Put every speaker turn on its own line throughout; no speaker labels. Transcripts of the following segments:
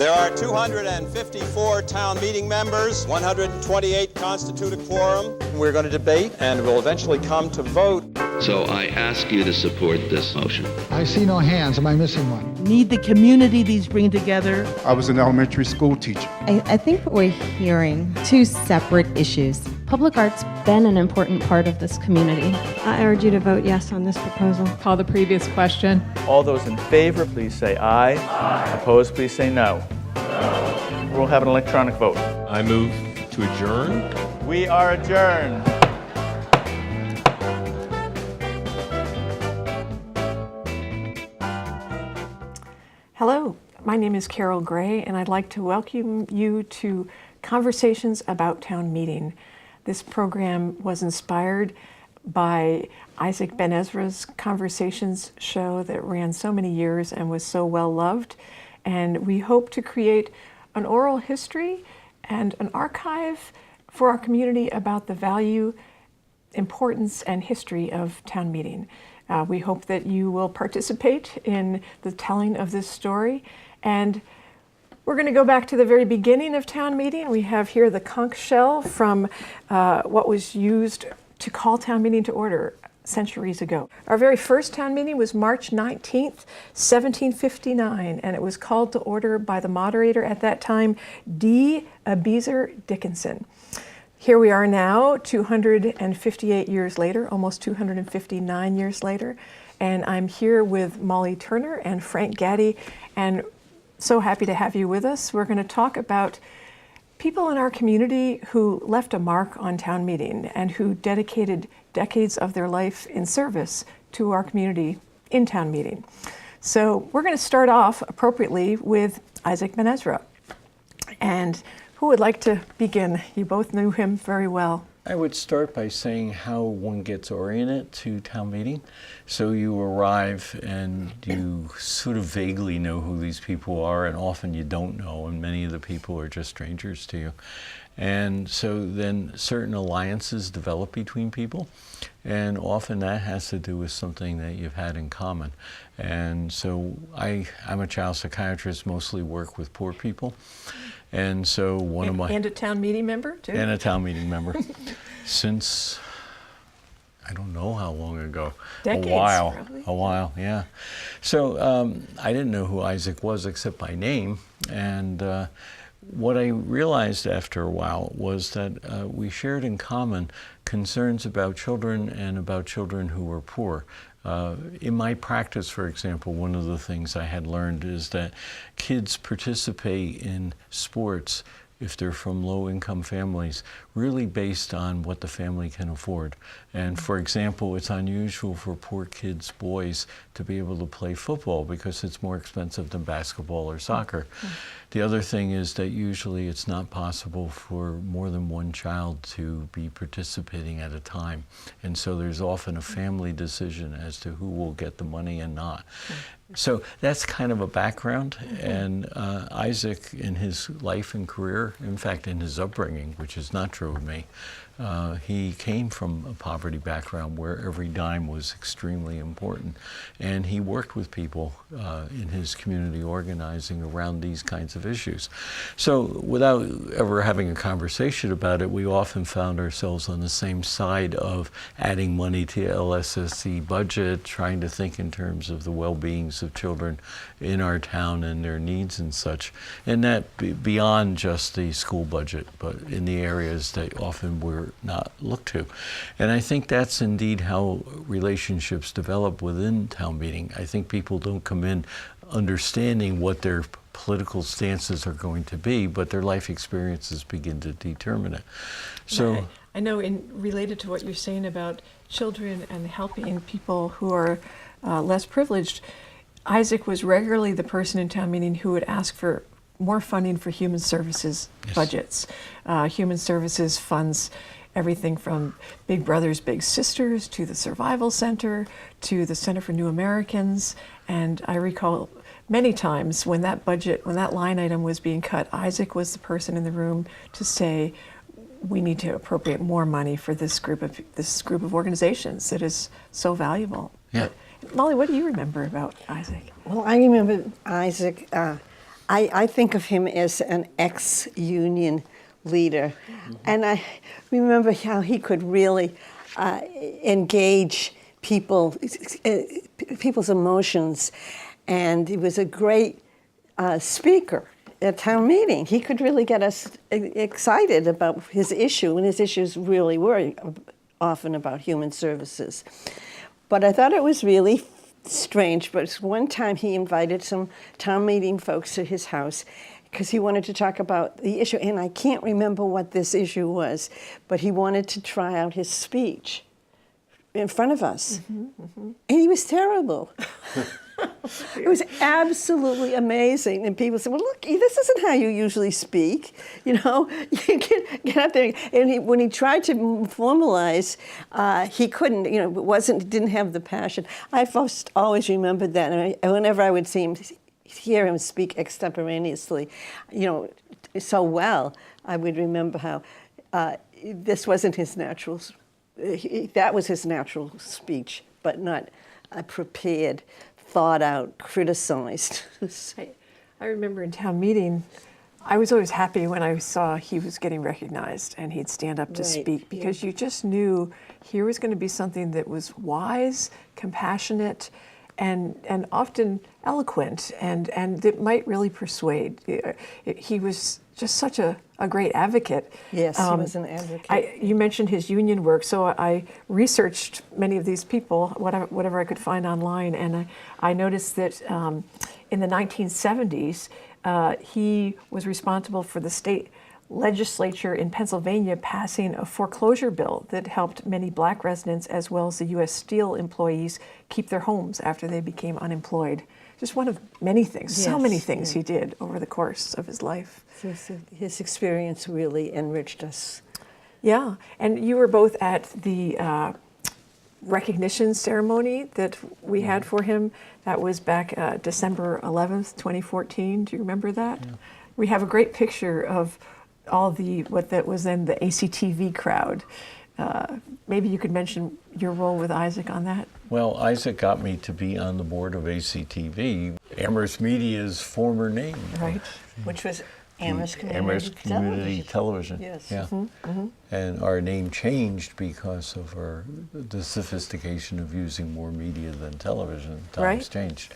There are 254 town meeting members, 128 constitute a quorum. We're going to debate and we'll eventually come to vote.
So I ask you to support this motion.
I see no hands. Am I missing one?
Need the community these bring together.
I was an elementary school teacher.
I think we're hearing two separate issues.
Public art's been an important part of this community.
I urge you to vote yes on this proposal.
Call the previous question.
All those in favor, please say aye. Aye. Opposed, please say no. No. We'll have an electronic vote.
I move to adjourn.
We are adjourned.
Hello, my name is Carol Gray, and I'd like to welcome you to Conversations About Town Meeting. This program was inspired by Isaac Ben Ezra's Conversations show that ran so many years and was so well loved. And we hope to create an oral history and an archive for our community about the value, importance, and history of town meeting. We hope that you will participate in the telling of this story. And we're going to go back to the very beginning of town meeting. We have here the conch shell from what was used to call town meeting to order centuries ago. Our very first town meeting was March 19th, 1759, and it was called to order by the moderator at that time, Dea Ebezr Dickinson. Here we are now, 258 years later, almost 259 years later, and I'm here with Molly Turner and Frank Gaddy, and so happy to have you with us. We're going to talk about people in our community who left a mark on town meeting and who dedicated decades of their life in service to our community in town meeting. So we're going to start off appropriately with Isaac Ben Ezra. And who would like to begin? You both knew him very well.
I would start by saying how one gets oriented to town meeting. So you arrive and you sort of vaguely know who these people are, and often you don't know, and many of the people are just strangers to you. And so then certain alliances develop between people, and often that has to do with something that you've had in common. And so I'm a child psychiatrist, mostly work with poor people. And so
And a town meeting member, too?
And a town meeting member. Since, I don't know how long ago.
Decades,
a while, yeah. So I didn't know who Isaac was except by name. And what I realized after a while was that we shared in common concerns about children and about children who were poor. In my practice, for example, one of the things I had learned is that kids participate in sports, if they're from low-income families, really based on what the family can afford. And for example, it's unusual for poor kids, boys, to be able to play football because it's more expensive than basketball or soccer. The other thing is that usually it's not possible for more than one child to be participating at a time. And so there's often a family decision as to who will get the money and not. So that's kind of a background. And Isaac, in his life and career, in fact, in his upbringing, which is not true of me, he came from a poverty background where every dime was extremely important. And he worked with people in his community organizing around these kinds of issues. So without ever having a conversation about it, we often found ourselves on the same side of adding money to LSSC budget, trying to think in terms of the well-beings of children in our town and their needs and such. And that beyond just the school budget, but in the areas that often were not looked to. And I think that's indeed how relationships develop within town meeting. I think people don't come in understanding what their political stances are going to be, but their life experiences begin to determine it. So
I know, related to what you're saying about children and helping people who are less privileged, Isaac was regularly the person in town meeting who would ask for more funding for human services budgets. Human services funds everything from Big Brothers Big Sisters to the Survival Center to the Center for New Americans. And I recall many times when that line item was being cut, Isaac was the person in the room to say, we need to appropriate more money for this group of organizations that is so valuable.
Yeah.
Molly, what do you remember about Isaac?
Well, I remember Isaac.
I think of him as an ex-union leader. And I remember how he could really engage people's emotions. And he was a great speaker at town meeting. He could really get us excited about his issue, and his issues really were often about human services. But I thought it was really strange, but one time he invited some town meeting folks to his house because he wanted to talk about the issue, and I can't remember what this issue was, but he wanted to try out his speech in front of us. And he was terrible. It was absolutely amazing. And people said, well, look, this isn't how you usually speak. You know, you get up there. And when he tried to formalize, he couldn't, you know, didn't have the passion. I've always remembered that. And whenever I would hear him speak extemporaneously, you know, so well, I would remember how this wasn't his natural, that was his natural speech, but not prepared, thought out, criticized.
I remember in town meeting, I was always happy when I saw he was getting recognized and he'd stand up to speak, because you just knew here was going to be something that was wise, compassionate, and often eloquent, and that might really persuade. He was just such a great advocate.
Yes, he was an advocate.
You mentioned his union work, so I researched many of these people, whatever I could find online, and I noticed that in the 1970s, he was responsible for the state legislature in Pennsylvania passing a foreclosure bill that helped many black residents as well as the U.S. Steel employees keep their homes after they became unemployed. Just one of many things, so many things he did over the course of his life.
His experience really enriched us.
Yeah, and you were both at the recognition ceremony that we had for him. That was back December 11th, 2014. Do you remember that? Yeah. We have a great picture of all what that was then the ACTV crowd. Maybe you could mention your role with Isaac on that.
Well, Isaac got me to be on the board of ACTV, Amherst Media's former name.
Right.
Which was Amherst Community Television.
Yes. Yeah. And our name changed because of the sophistication of using more media than television. Times changed.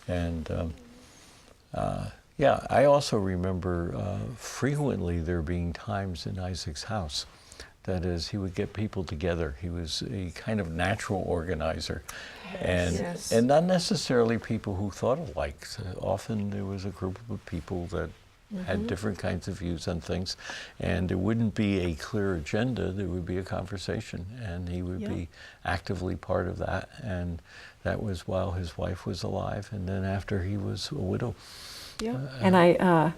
And yeah, I also remember frequently there being times in Isaac's house. That is, he would get people together. He was a kind of natural organizer. And not necessarily people who thought alike. Often there was a group of people that had different kinds of views on things, and there wouldn't be a clear agenda, there would be a conversation, and he would be actively part of that. And that was while his wife was alive, and then after he was a widow.
Yeah, and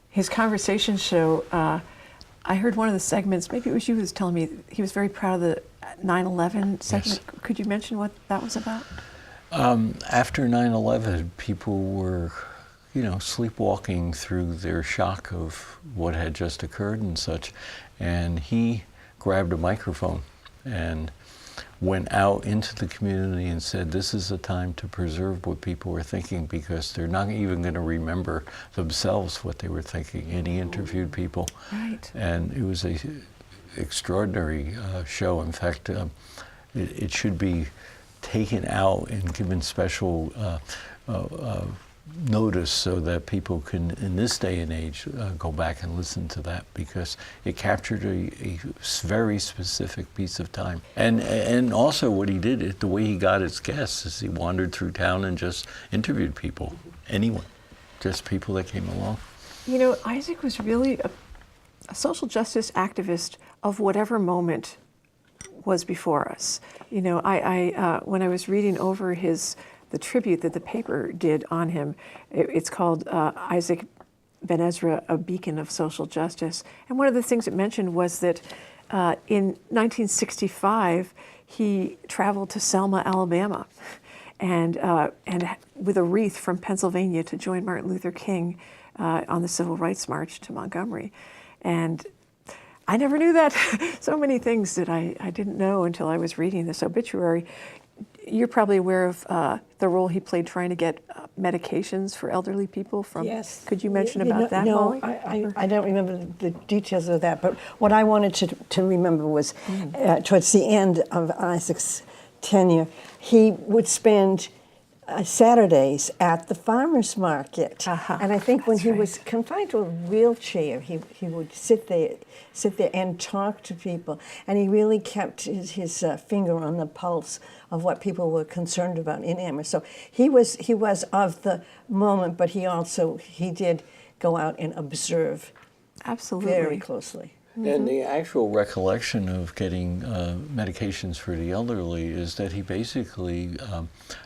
his conversation show, I heard one of the segments, maybe it was you who was telling me, he was very proud of the 9/11 segment. Yes. Could you mention what that was about?
After 9/11, people were, you know, sleepwalking through their shock of what had just occurred and such. And he grabbed a microphone and went out into the community and said, this is a time to preserve what people were thinking, because they're not even going to remember themselves what they were thinking. And he interviewed people.
Right.
And it was an extraordinary show. In fact, it should be taken out and given special notice so that people can, in this day and age, go back and listen to that, because it captured a very specific piece of time. And also what he did, the way he got his guests, is he wandered through town and just interviewed people, anyone, just people that came along.
You know, Isaac was really a social justice activist of whatever moment was before us. You know, I when I was reading over the tribute that the paper did on him, it's called Isaac Ben Ezra, A Beacon of Social Justice. And one of the things it mentioned was that in 1965, he traveled to Selma, Alabama, and with a wreath from Pennsylvania to join Martin Luther King on the Civil Rights March to Montgomery. And I never knew that. So many things that I didn't know until I was reading this obituary. you're probably aware of the role he played trying to get medications for elderly people from.
Yes.
Could you mention about that,
no,
Molly?
I don't remember the details of that, but what I wanted to remember was towards the end of Isaac's tenure, he would spend Saturdays at the farmers market, and I think when he was confined to a wheelchair, he would sit there and talk to people, and he really kept his finger on the pulse of what people were concerned about in Amherst. So he was of the moment, but he did go out and observe very closely.
And the actual recollection of getting medications for the elderly is that he basically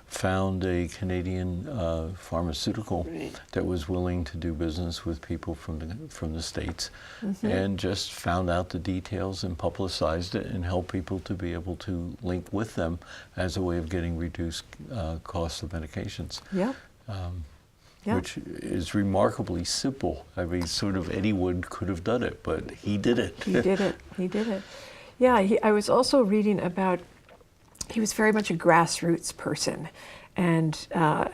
found a Canadian pharmaceutical that was willing to do business with people from the States, and just found out the details and publicized it and helped people to be able to link with them as a way of getting reduced costs of medications.
Yeah.
Which is remarkably simple. I mean, sort of anyone could have done it, but he did it.
He did it. He did it. Yeah, I was also reading about, he was very much a grassroots person. And I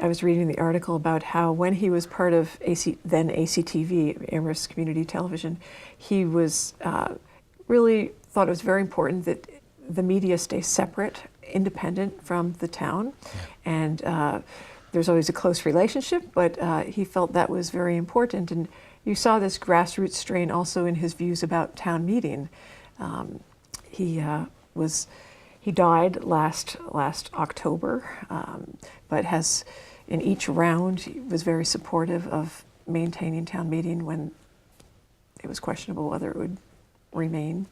was reading the article about how when he was part of then ACTV, Amherst Community Television, he was really thought it was very important that the media stay separate, independent from the town. And there's always a close relationship, but he felt that was very important. And you saw this grassroots strain also in his views about town meeting. He died last October, but has, in each round, he was very supportive of maintaining town meeting when it was questionable whether it would remain.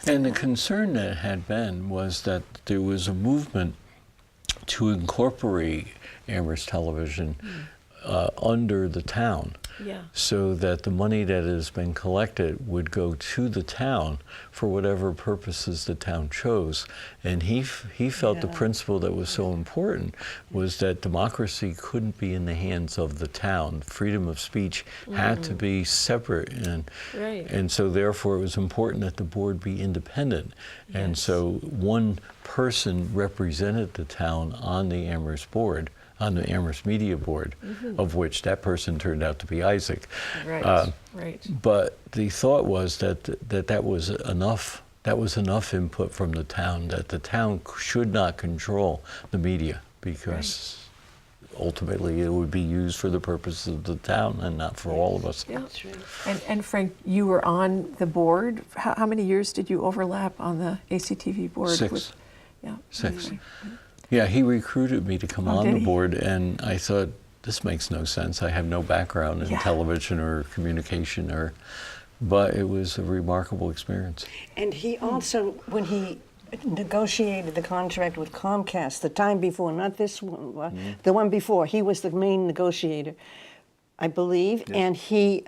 And the concern that had been was that there was a movement to incorporate Amherst Television under the town, so that the money that has been collected would go to the town for whatever purposes the town chose. And he felt the principle that was so important was that democracy couldn't be in the hands of the town. Freedom of speech had to be separate, and so therefore it was important that the board be independent. And so one person represented the town on the Amherst board, on the Amherst Media Board, of which that person turned out to be Isaac. But the thought was that was enough. That was enough input from the town, that the town should not control the media, because ultimately it would be used for the purposes of the town and not for all of us.
That's right. And Frank, you were on the board. How many years did you overlap on the ACTV board?
6. 6. Yeah, he recruited me to come on the board, and I thought, this makes no sense. I have no background in television or communication, but it was a remarkable experience.
And he also, when he negotiated the contract with Comcast, the time before, not this one, the one before, he was the main negotiator, I believe, and he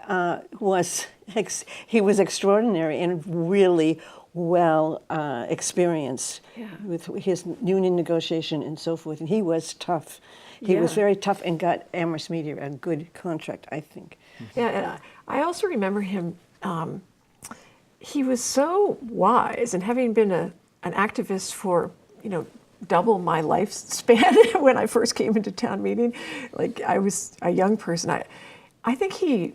was extraordinary and really well experienced with his union negotiation and so forth. And he was tough. He was very tough and got Amherst Media a good contract, I think.
Yeah, and I also remember him, he was so wise, and having been an activist for, double my lifespan when I first came into town meeting, like I was a young person. I think he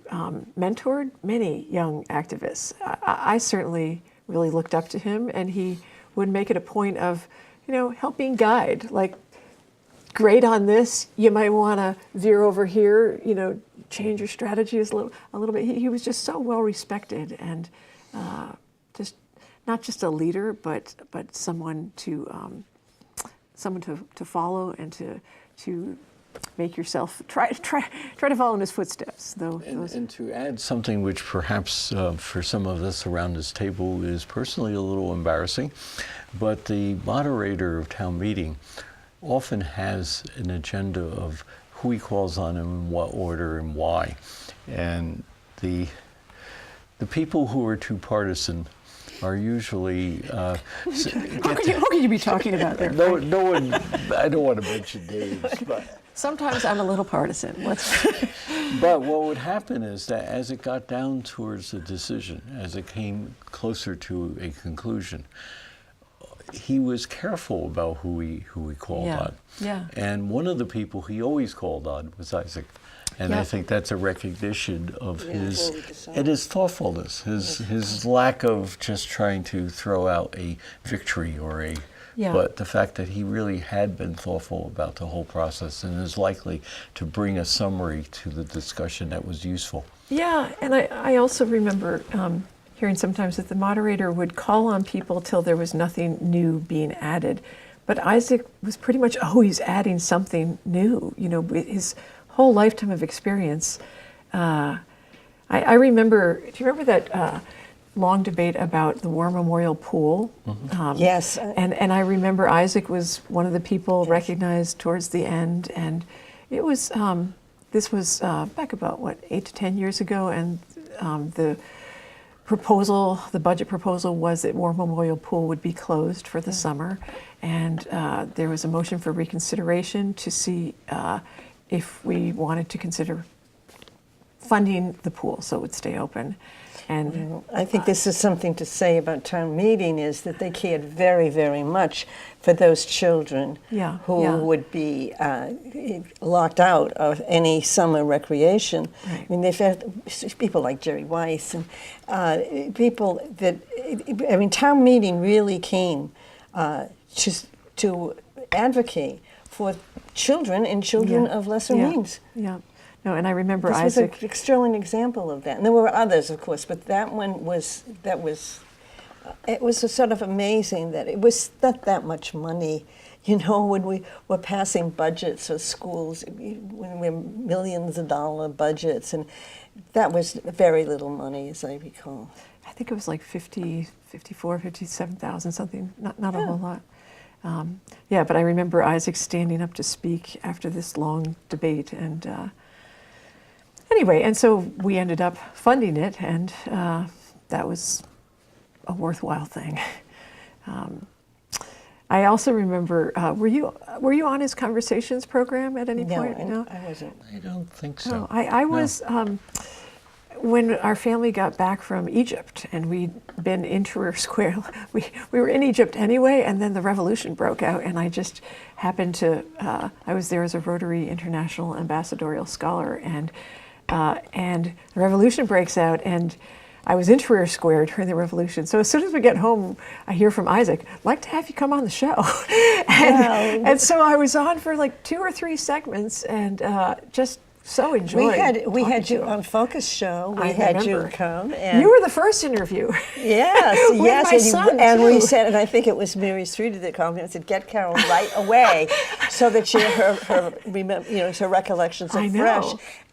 mentored many young activists. I certainly really looked up to him, and he would make it a point of, helping guide, like, great on this, you might want to veer over here, change your strategies a little bit. He was just so well respected, and just not just a leader, but someone to follow, and to make yourself try to follow in his footsteps.
And to add something which perhaps for some of us around this table is personally a little embarrassing, but the moderator of town meeting often has an agenda of who he calls on and in what order and why. And the people who are too partisan are usually...
How can you be talking about there?
No one, I don't want to mention names, but...
Sometimes I'm a little partisan.
But what would happen is that as it got down towards the decision, as it came closer to a conclusion, he was careful about who he called on.
Yeah.
And one of the people he always called on was Isaac. And I think that's a recognition of his thoughtfulness, his lack of just trying to throw out a victory or but the fact that he really had been thoughtful about the whole process and is likely to bring a summary to the discussion that was useful.
Yeah, and I also remember hearing sometimes that the moderator would call on people till there was nothing new being added. But Isaac was pretty much always adding something new, his whole lifetime of experience. I remember, do you remember that long debate about the War Memorial Pool?
Yes.
And I remember Isaac was one of the people recognized towards the end, and it was, this was back about, 8 to 10 years ago, and the budget proposal was that War Memorial Pool would be closed for the summer, and there was a motion for reconsideration to see if we wanted to consider funding the pool so it would stay open. And
I think this is something to say about town meeting, is that they cared very, very much for those children who would be locked out of any summer recreation.
Right.
I mean, they've had people like Jerry Weiss and people that, town meeting really came to advocate for children and children of lesser means.
Yeah. No, and I remember
this
Isaac.
was an extraordinary example of that. And there were others, of course, but that one was, it was sort of amazing that it was not that much money. When we were passing budgets for schools, when we were millions of dollar budgets, and that was very little money, as I recall.
I think it was like 57,000, something, not a whole lot. But I remember Isaac standing up to speak after this long debate, and anyway, and so we ended up funding it, and that was a worthwhile thing. I also remember, were you on his conversations program at any point?
No, I wasn't.
I don't think so.
No, I was, when our family got back from Egypt, and we'd been in Tahrir Square, we were in Egypt anyway, and then the revolution broke out, and I just happened to, I was there as a Rotary International Ambassadorial Scholar, and the revolution breaks out, and I was in Tahrir Square during the revolution. So as soon as we get home, I hear from Isaac, "I'd like to have you come on the show." and so I was on for like 2 or 3 segments, and just so enjoyed.
We had you on Focus Show. We had you come.
And you were the first interview.
Yes,
yes.
My
son,
and we said, and I think it was Mary Streeter that called me and said, "Get Carol right away," so that her recollections are fresh.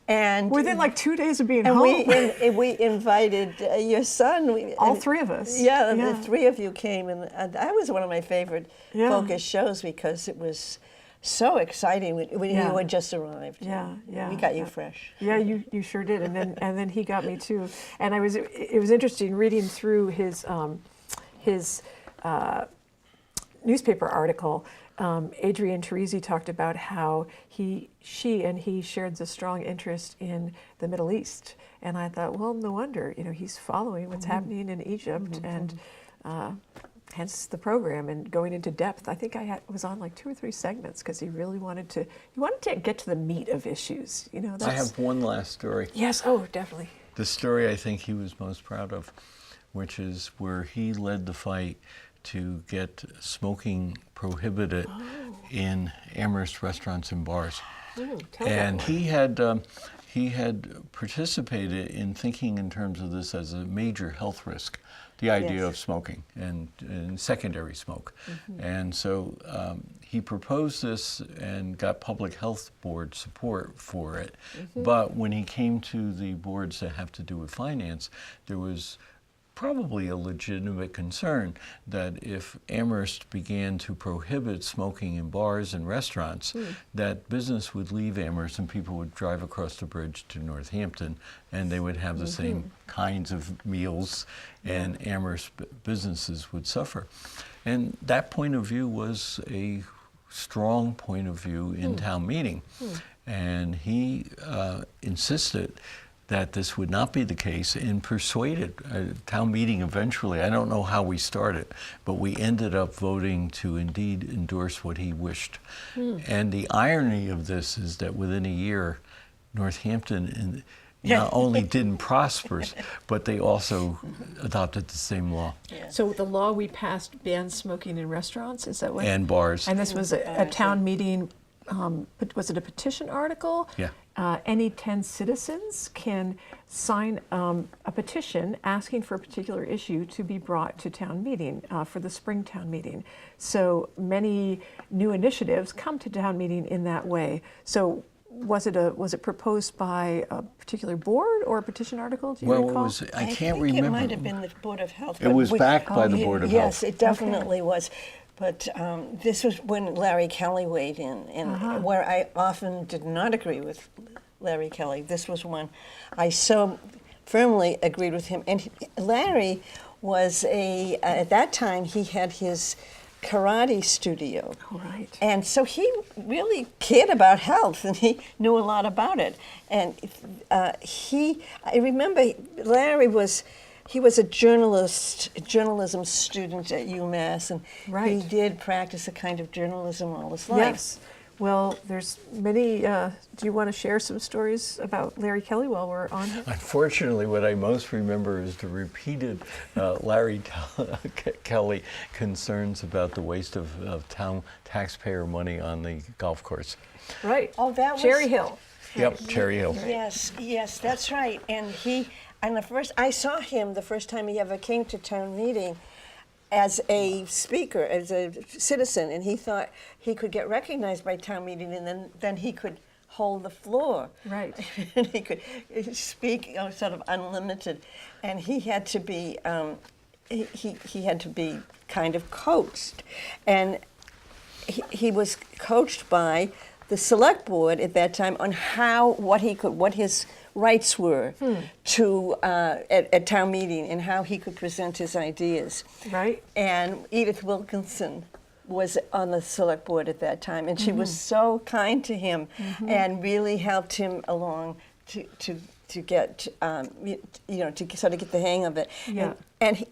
And
within like 2 days of being home,
we invited your son.
All 3 of us.
Yeah, the 3 of you came, and that was one of my favorite Focus shows because it was so exciting when you had just arrived.
Yeah.
We got you fresh.
Yeah, you sure did, and then he got me too. And it was interesting reading through his newspaper article. Adrienne Teresi talked about how she and he shared a strong interest in the Middle East, and I thought, well, no wonder, he's following what's happening in Egypt, and hence the program and going into depth. I think I was on like 2 or 3 segments because he really wanted to get to the meat of issues.
I have one last story.
Yes, oh, definitely.
The story I think he was most proud of, which is where he led the fight to get smoking prohibited in Amherst restaurants and bars. And he had participated in thinking in terms of this as a major health risk, the idea of smoking and secondary smoke. And so he proposed this and got Public Health Board support for it. But when he came to the boards that have to do with finance, there was probably a legitimate concern that if Amherst began to prohibit smoking in bars and restaurants, that business would leave Amherst and people would drive across the bridge to Northampton and they would have the same kinds of meals and Amherst businesses would suffer. And that point of view was a strong point of view in town meeting. And he insisted that this would not be the case and persuaded town meeting eventually. I don't know how we started, but we ended up voting to indeed endorse what he wished. And the irony of this is that within a year, Northampton not only didn't prosper, but they also adopted the same law.
So the law we passed banned smoking in restaurants, is that what?
And bars.
And this was a town meeting, was it a petition article?
Yeah.
Any 10 citizens can sign a petition asking for a particular issue to be brought to town meeting for the spring town meeting. So many new initiatives come to town meeting in that way. So was it proposed by a particular board or a petition article? Do you recall?
I can't
think
remember.
It might have been the Board of Health.
It was backed by the Board of Health.
Yes, it definitely was. But this was when Larry Kelley weighed in, and where I often did not agree with Larry Kelley. This was one I so firmly agreed with him. And Larry was at that time, he had his karate studio.
Oh, right.
And so he really cared about health, and he knew a lot about it. And I remember Larry was a journalism student at UMass, and he did practice a kind of journalism all his life.
Yes. Well, there's many. Do you want to share some stories about Larry Kelley while we're on here?
Unfortunately, what I most remember is the repeated Larry Kelley concerns about the waste of town taxpayer money on the golf course.
Right.
Oh, that was
Cherry Hill.
Yep, Cherry Hill.
Yes, that's right. And I saw him the first time he ever came to town meeting as a speaker, as a citizen, and he thought he could get recognized by town meeting, and then he could hold the floor.
Right.
And he could speak, sort of unlimited, and he had to be he had to be kind of coached, and he was coached by the select board at that time on what his rights were to at town meeting, and how he could present his ideas.
Right.
And Edith Wilkinson was on the select board at that time, and she was so kind to him and really helped him along to get to sort of get the hang of it.
Yeah.
And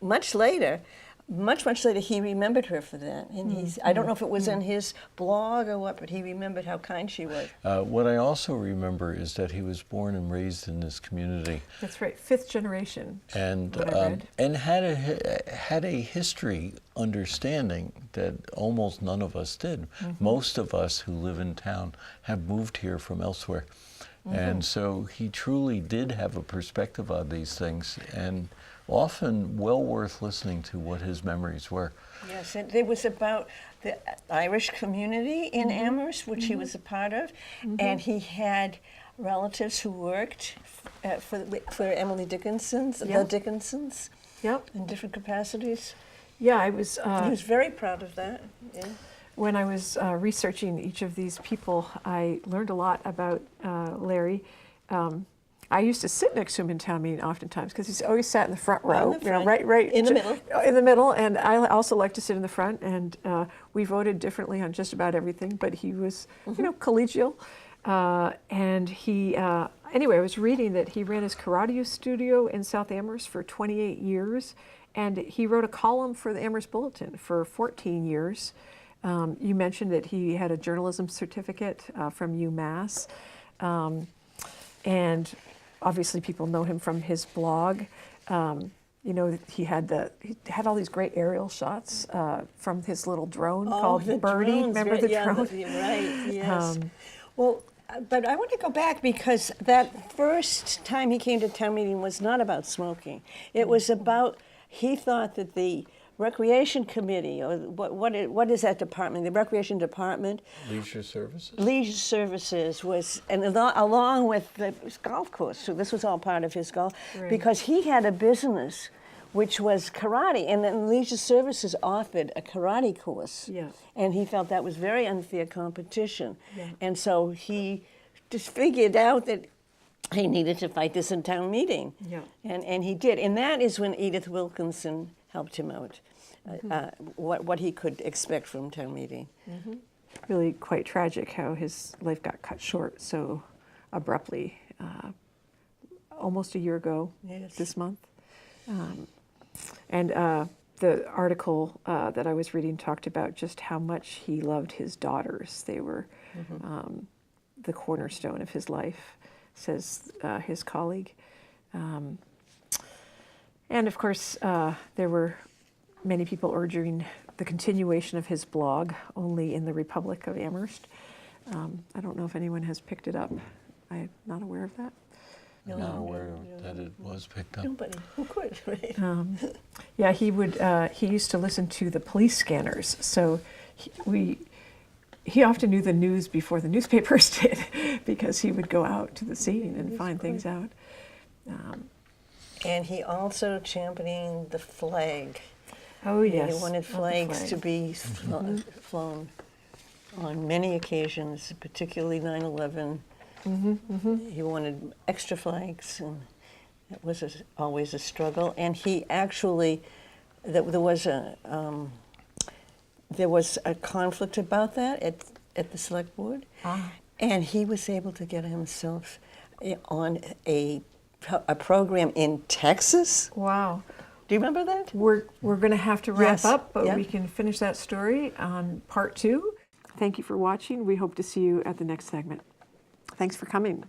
much later, he remembered her for that. And I don't know if it was in his blog or what, but he remembered how kind she was.
What I also remember is that he was born and raised in this community.
That's right, 5th generation.
And had a history understanding that almost none of us did. Most of us who live in town have moved here from elsewhere. And so he truly did have a perspective on these things, and often well worth listening to what his memories were.
Yes, and it was about the Irish community in Amherst, which he was a part of, and he had relatives who worked for Emily Dickinson's, the Dickinsons, in different capacities.
Yeah, I was.
He was very proud of that. Yeah.
When I was researching each of these people, I learned a lot about Larry. I used to sit next to him in town meeting oftentimes because he's always sat in the front row, right
in the middle.
In the middle, and I also like to sit in the front. And we voted differently on just about everything, but he was, collegial. And he, anyway, I was reading that he ran his karate studio in South Amherst for 28 years, and he wrote a column for the Amherst Bulletin for 14 years. You mentioned that he had a journalism certificate from UMass, and obviously people know him from his blog. He had all these great aerial shots from his little drone called Birdie.
Drones,
remember the drone?
Right, yes. Well, but I want to go back, because that first time he came to town meeting was not about smoking. It was about, he thought that the Recreation Committee, or what is that department? The Recreation Department?
Leisure Services?
Leisure Services was, and along with the golf course, so this was all part of his golf, because he had a business which was karate, and then Leisure Services offered a karate course.
Yeah.
And he felt that was very unfair competition. Yeah. And so he just figured out that he needed to fight this in town meeting.
Yeah.
And he did. And that is when Edith Wilkinson helped him out, what he could expect from town meeting.
Really quite tragic how his life got cut short so abruptly almost a year ago
Yes.
this month. And the article that I was reading talked about just how much he loved his daughters. They were the cornerstone of his life, says his colleague. And of course, there were many people urging the continuation of his blog, Only in the Republic of Amherst. I don't know if anyone has picked it up. I'm not aware of that.
I'm not aware that it was picked up.
Nobody. Who could? Right?
Yeah, he used to listen to the police scanners. So he often knew the news before the newspapers did, because he would go out to the scene and find things out.
And he also championing the flag.
Oh yes,
He wanted flags to be flown on many occasions, particularly 9/11. He wanted extra flags, and it was always a struggle. And he actually, there was a conflict about that at the select board, and he was able to get himself on a program in Texas.
Wow.
Do you remember that?
We're going to have to wrap
Yes.
up, but
Yep.
we can finish that story on part 2. Thank you for watching. We hope to see you at the next segment. Thanks for coming.